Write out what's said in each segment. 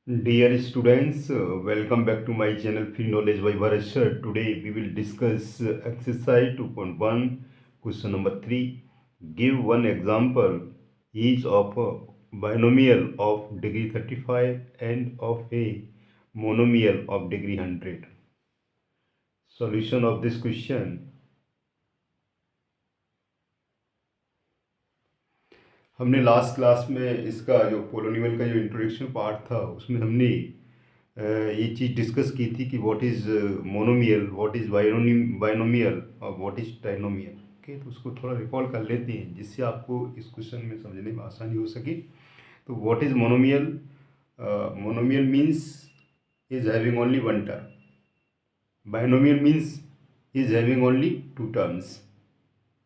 Dear students, welcome back to my channel Free Knowledge by Bharat Sir. Today we will discuss exercise 2.1, question number 3. Give one example each of a binomial of degree 35 and of a monomial of degree 100. Solution of this question. हमने last class में इसका जो पोलोनिमल का जो introduction part था उसमें हमने ये चीज़ डिस्कस की थी कि what is monomial, what is binomial और व्हाट इज़ ट्राइनोमियल। ओके, तो उसको थोड़ा रिकॉल कर लेते हैं जिससे आपको इस क्वेश्चन में समझने में आसानी हो सके। तो what is monomial? Monomial means is having only one term. Binomial means is having only two terms.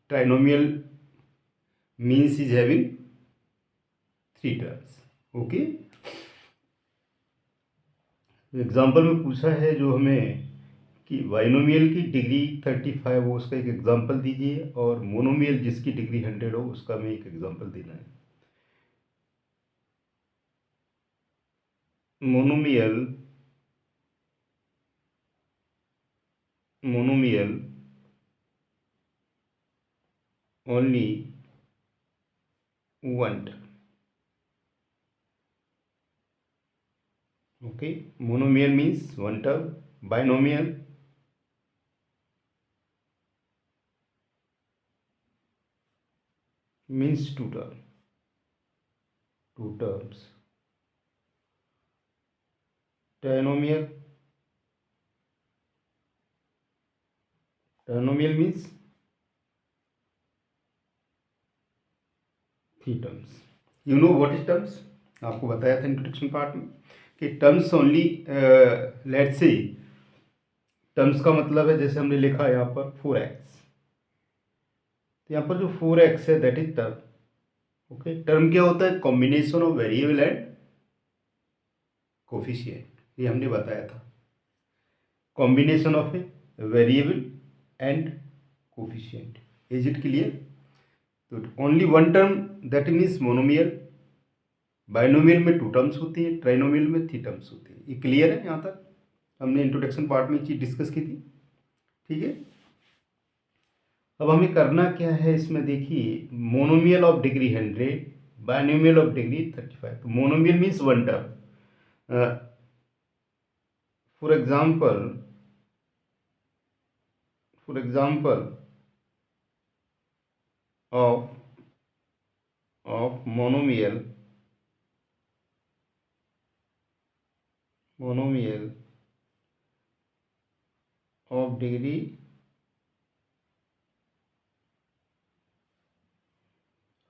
Trinomial means is having three terms. Okay, example में पूछा है जो हमें कि बाइनोमियल की डिग्री 35 हो उसका एक एग्जाम्पल दीजिए और मोनोमियल जिसकी डिग्री 100 हो उसका हमें एक एग्जाम्पल देना है। Monomial monomial only one term. Okay, monomial means one term, binomial means two term, two terms. Trinomial trinomial means three terms. You know what is terms? आपको बताया था इंट्रोडक्शन पार्ट में कि terms only, let's say terms का मतलब है जैसे हमने लिखा है यहाँ पर 4x, तो यहाँ पर जो 4x है that is term. Okay, term क्या होता है? Combination of variable and coefficient, ये हमने बताया था। Combination of a variable and coefficient. Is it clear? तो only one term that means monomial. Binomial में टू टर्म्स होती है, ट्राइनोमियल में थ्री टर्म्स होती है। ये क्लियर है? यहाँ तक हमने इंट्रोडक्शन पार्ट में चीज़ डिस्कस की थी। ठीक है, अब हमें करना क्या है इसमें देखिए, monomial of degree 100, binomial of degree 35। तो monomial means one term. For example of monomial of degree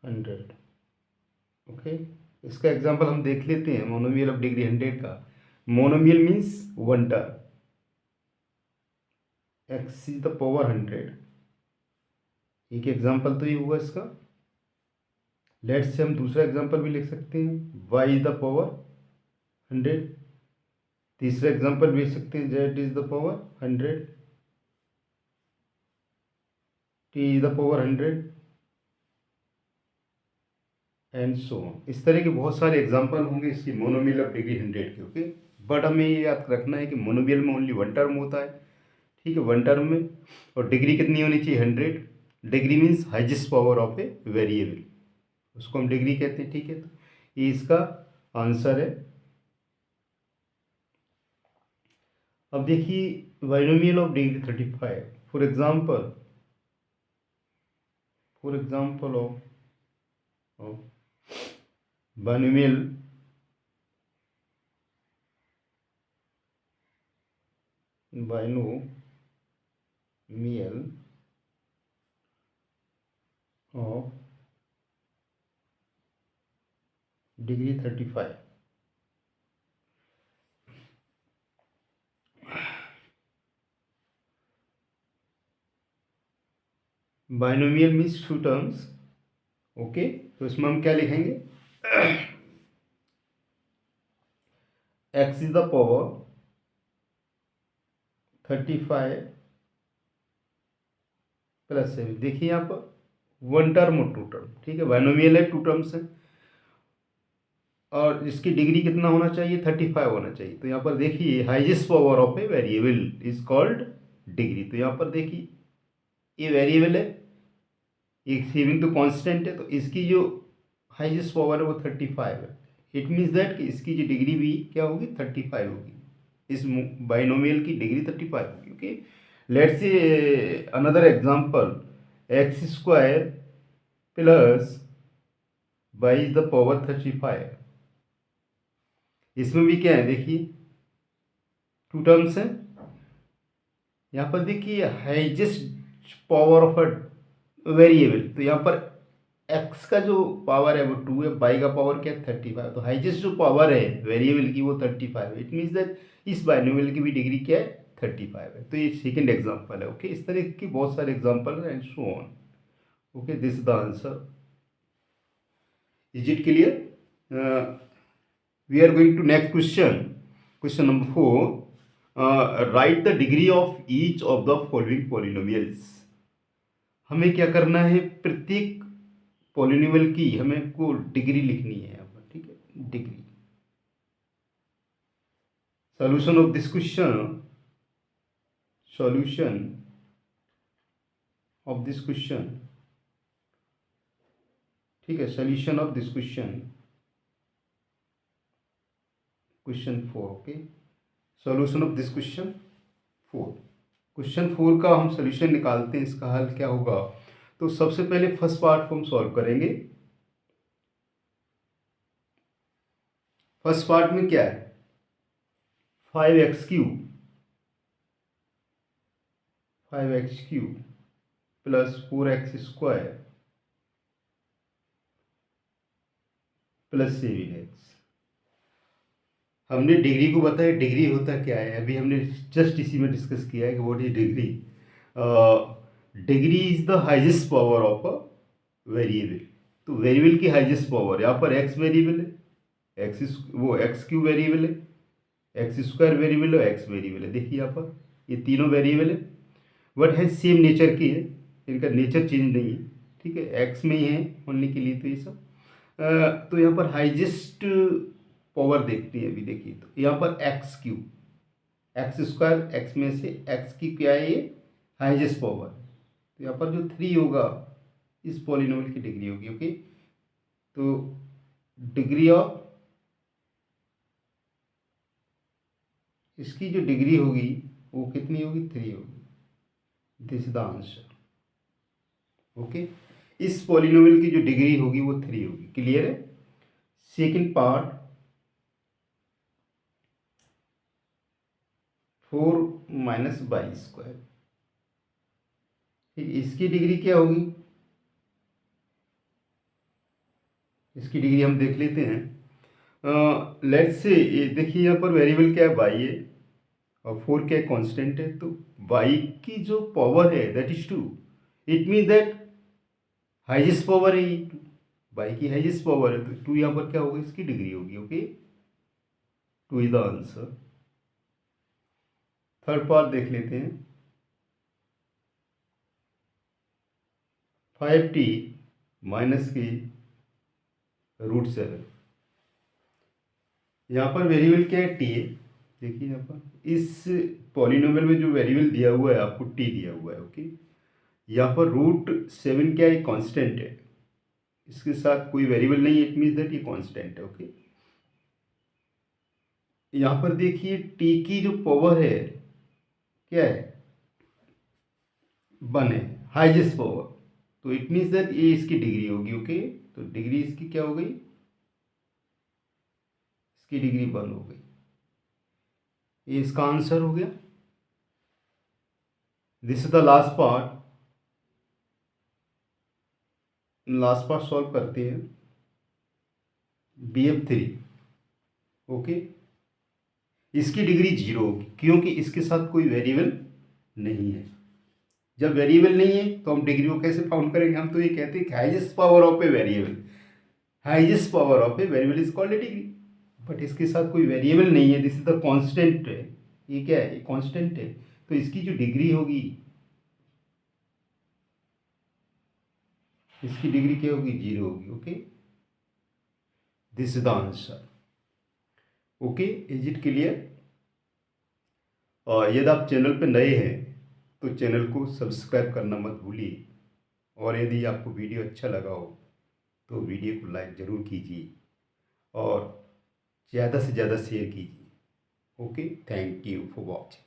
100। Okay, इसका एग्जांपल हम देख लेते हैं। मोनोमियल ऑफ डिग्री 100 का, monomial means one term, x is the power 100। एक एग्जांपल तो ये हुआ इसका। लेट्स से हम दूसरा एग्जांपल भी लिख सकते हैं, y इज द पावर 100। तीसरा एग्जांपल भी लिख सकते हैं, z is the power 100, t is the power 100 and so on. इस तरह के बहुत सारे एग्जांपल होंगे इसकी मोनोमियल ऑफ डिग्री 100 के। ओके, बट हमें ये याद रखना है कि मोनोमियल में ओनली वन टर्म होता है। ठीक है, वन टर्म में, और डिग्री कितनी होनी चाहिए? 100। Degree means highest power of a variable, उसको हम डिग्री कहते हैं। ठीक है, तो ये इसका आंसर है। अब देखिए, binomial of degree 35, for example of binomial of degree 35। Binomial means two terms. Okay, तो इसमें हम क्या लिखेंगे? x is the power 35 plus 7। देखिए यहाँ पर वन टर्म और टू टर्म। ठीक है, बाइनोमियल है, टू टर्म्स है। और इसकी डिग्री कितना होना चाहिए, 35 होना चाहिए। तो यहाँ पर देखिए highest power of a variable is called degree. तो यहाँ पर देखिए ये वेरिएबल है, ये सेविंग तो कांस्टेंट है, तो इसकी जो हाईएस्ट पावर है वो 35 है। इट मीन्स दैट कि इसकी जो डिग्री भी क्या होगी, 35 होगी। इस बाइनोमियल की डिग्री 35 होगी। Okay, let's say another example, X square plus Y is the power 35। इसमें भी क्या है देखिए, टू टर्म्स है। यहाँ पर देखिए highest power of a variable, तो यहाँ पर एक्स का जो पावर है वो 2 है, वाई का पावर क्या है 35। तो हाईएस्ट जो पावर है वेरिएबल की वो 35 है। इट मीन्स दैट इस बाइनोमियल की भी डिग्री क्या है, 35 है। तो ये सेकंड एग्जांपल है। ओके, इस तरह की बहुत सारे एग्जांपल है and so on. Okay, this is the answer. Is it clear? We are going to next question, question number 4। Write the degree of each of the following polynomials. हमें क्या करना है, प्रत्येक पॉलिनोमियल की हमें को डिग्री लिखनी है यहाँ पर। ठीक है, degree. Solution of this question, solution of this question. ठीक है, solution of this question, question 4। Okay, solution of this question 4। Question 4 का हम सॉल्यूशन निकालते हैं, इसका हल क्या होगा। तो सबसे पहले फर्स्ट पार्ट को हम सॉल्व करेंगे। फर्स्ट पार्ट में क्या है, 5x³ 5x³ plus 4x² plus 7x। हमने डिग्री को बताया, डिग्री होता क्या है, अभी हमने जस्ट इसी में डिस्कस किया है कि what is degree. Degree is the highest power of a variable. तो वेरिएबल की हाईएस्ट पावर, यहाँ पर x वेरिएबल है, वो x³ वेरिएबल है, x² वेरिएबल है, x वेरिएबल है। देखिए यहाँ पर ये तीनों वेरिएबल है, बट है सेम नेचर की है, इनका नेचर चेंज नहीं है। ठीक है, x में ही है होने के लिए, तो ये सब तो यहाँ पर हाईएस्ट पावर देखते हैं। अभी देखिए तो यहाँ पर x³ x², x में से x की क्या है, ये हाईएस्ट पावर। तो यहाँ पर जो 3 होगा इस पॉलिनोमियल की डिग्री होगी। ओके, तो डिग्री ऑफ इसकी जो डिग्री होगी वो कितनी होगी, 3 होगी। This is the answer. Okay, इस पॉलिनोमियल की जो डिग्री होगी वो 3 होगी। क्लियर है। Second part, 4 minus y²। ठीक, इसकी डिग्री क्या होगी, इसकी डिग्री हम देख लेते हैं। लेट्स से ये देखिए यहाँ पर वेरिएबल क्या है, y है, और 4 क्या कांस्टेंट है। तो y की जो पावर है that is 2। It mean that highest power है ये 2, y की हाईएस्ट पावर है, तो 2 यहाँ पर क्या होगा, इसकी डिग्री होगी। Okay, 2 is the answer. Third part देख लेते हैं, 5t माइनस की √7। यहाँ पर वेरिएबल क्या है, टी है। देखिए यहाँ पर इस पॉलिनोमियल में जो वेरिएबल दिया हुआ है आपको टी दिया हुआ है। ओके, यहाँ पर √7 क्या है, कांस्टेंट है, इसके साथ कोई वेरिएबल नहीं है। इट मीन्स दैट ये कांस्टेंट है। ओके, यहाँ पर देखिए टी की जो पावर है क्या है, 1 है, हाईएस्ट पावर। तो इट मीन्स दैट ये इसकी डिग्री होगी। ओके, तो डिग्री इसकी क्या हो गई, इसकी डिग्री 1 हो गई। ये इसका आंसर हो गया। This is the last part, last part solve करते हैं। BF3। ओके, इसकी डिग्री 0 होगी क्योंकि इसके साथ कोई वेरिएबल नहीं है। जब वेरिएबल नहीं है तो हम डिग्री को कैसे फाउंड करेंगे, हम तो ये कहते हैं कि highest power of a variable, highest power of a variable is called a degree. But इसके साथ कोई वेरिएबल नहीं है, दिस इज द कांस्टेंट है। ये क्या है, ये कांस्टेंट है, तो इसकी जो डिग्री होगी, इसकी डिग्री क्या होगी, 0 होगी। Okay, this is the answer. Okay, is it clear? और यदि आप चैनल पर नए हैं तो चैनल को सब्सक्राइब करना मत भूलिए, और यदि आपको वीडियो अच्छा लगा हो तो वीडियो को लाइक ज़रूर कीजिए और ज़्यादा से ज़्यादा शेयर कीजिए। Okay, thank you for watching.